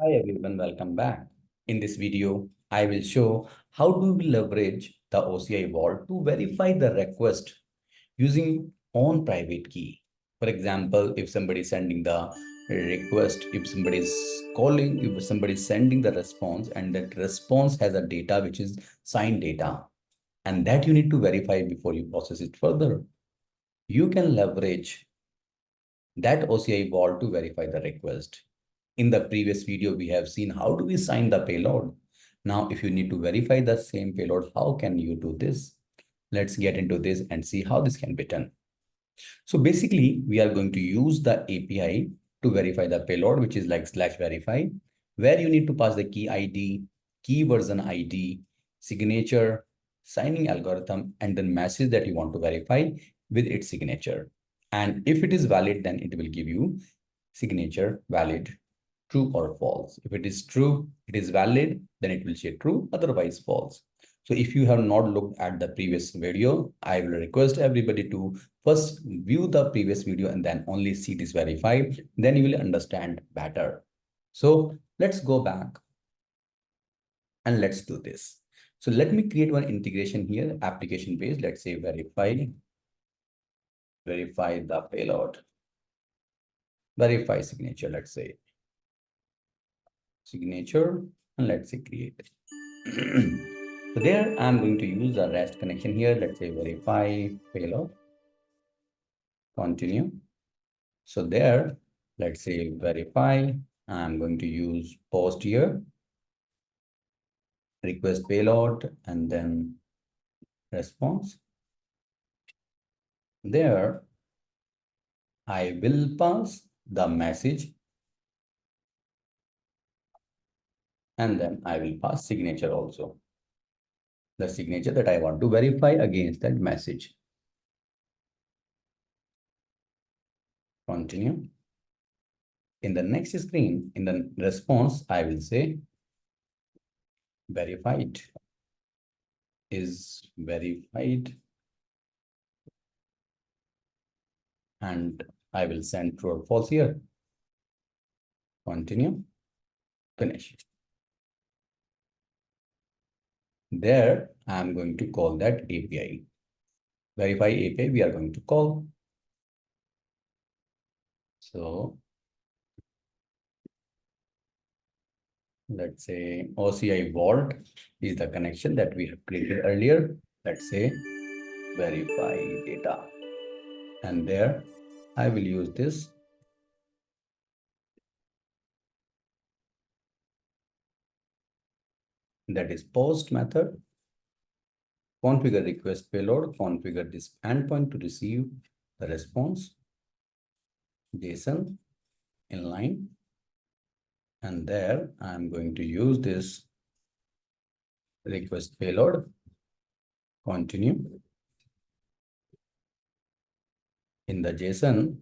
Hi everyone, welcome back. In this video, I will show how do we leverage the OCI Vault to verify the request using on private key. For example, if somebody is sending the request, if somebody is calling, if somebody is sending the response and that response has a data which is signed data, and that you need to verify before you process it further. You can leverage that OCI Vault to verify the request. In the previous video, we have seen how do we sign the payload. Now, if you need to verify the same payload, how can you do this? Let's get into this and see how this can be done. So basically, we are going to use the API to verify the payload, which is like /verify, where you need to pass the key ID, key version ID, signature, signing algorithm, and then message that you want to verify with its signature. And if it is valid, then it will give you signature valid, true or false. If it is true, it is valid, then it will say true, otherwise false. So if you have not looked at the previous video, I will request everybody to first view the previous video and then only see this verified. Then you will understand better. So let's go back and let's do this. So let me create one integration here, application based. Let's say verify the payload, verify signature, let's say signature, and let's say create. So there I'm going to use a REST connection here. Let's say verify payload, continue. So there, let's say verify, I'm going to use post here, request payload, and then response. There, I will pass the message, and then I will pass signature also. The signature that I want to verify against that message. Continue. In the next screen, in the response, I will say verified is verified, and I will send true or false here. Continue, finish. There, I'm going to call that API. Verify API, we are going to call. So let's say OCI Vault is the connection that we have created earlier. Let's say verify data. And there, I will use this. That is post method. Configure request payload, configure this endpoint to receive the response, JSON inline. And there I'm going to use this request payload, continue. In the JSON,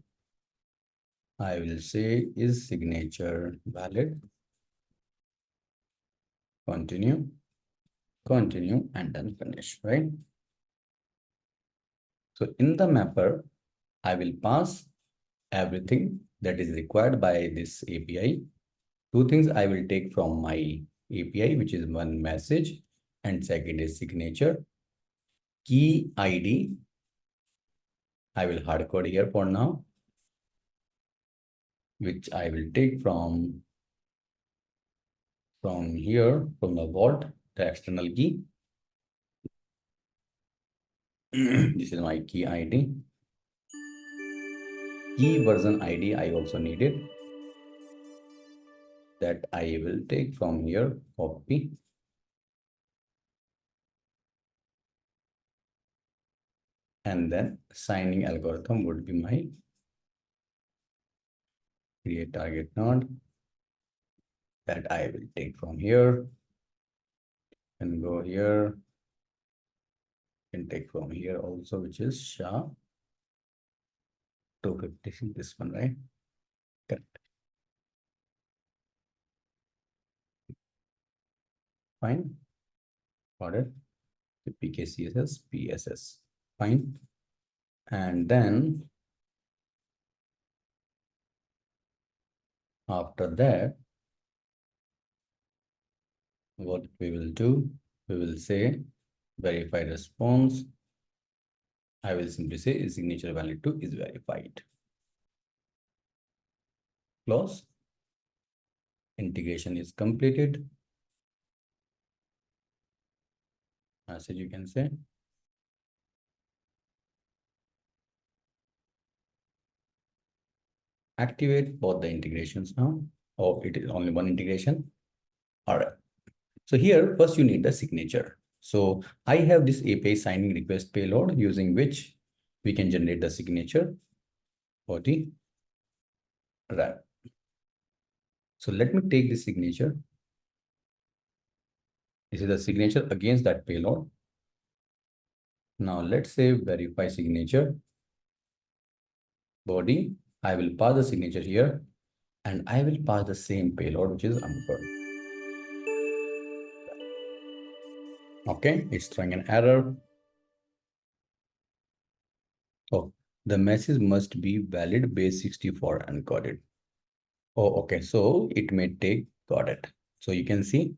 I will say is signature valid, continue, continue, and then finish, right? So in the mapper, I will pass everything that is required by this API. Two things I will take from my API, which is one message, and second is signature. Key ID, I will hard code here for now, which I will take from here, from the vault, the external key. This is my key ID. Key version ID I also needed. That I will take from here, copy. And then signing algorithm would be my create target node. That I will take from here and go here and take from here also, which is SHA 256, this one, right? Correct. Fine. Got it. PKCSS, PSS. Fine. And then after that, what we will do, we will say verify response. I will simply say signature valid 2 is verified. Close. Integration is completed. Message you can say. Activate both the integrations now. Oh, it is only one integration. All right. So here, first you need the signature. So I have this API signing request payload using which we can generate the signature for the wrap. So let me take this signature. This is the signature against that payload. Now let's say verify signature body. I will pass the signature here and I will pass the same payload, which is Ankur. Okay, it's throwing an error. Oh, the message must be valid base 64 encoded. Oh, okay. So it may take, got it. So you can see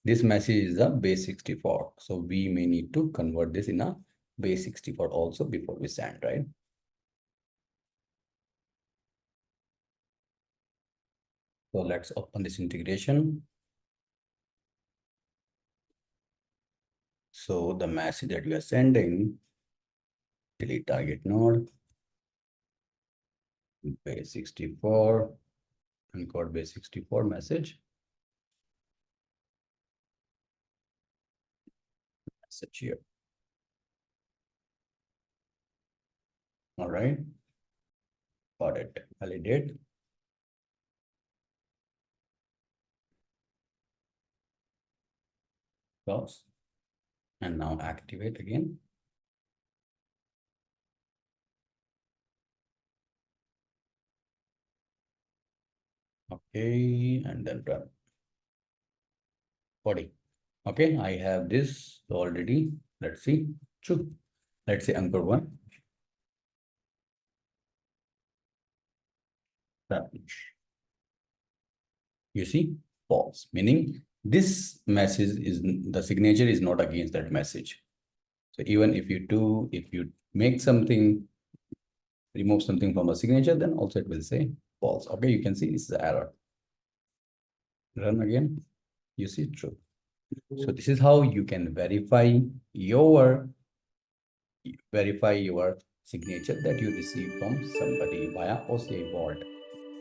this message is a base 64. So we may need to convert this in a base 64 also before we send, right? So let's open this integration. So the message that we are sending, delete target node, base 64, encode base 64 message. Message here. All right. Got it. Validate. Close. And now activate again. Okay, and then run. Body. Okay, I have this already. Let's see. True. Let's say Ankur 1. Run. You see, false, meaning this message is the signature is not against that message. So even if you make something, remove something from a signature, then also it will say false. Okay, you can see this is the error. Run again. You see true. So this is how you can verify your signature that you receive from somebody via OCI Vault.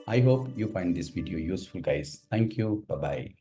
I hope you find this video useful, guys. Thank you. Bye-bye.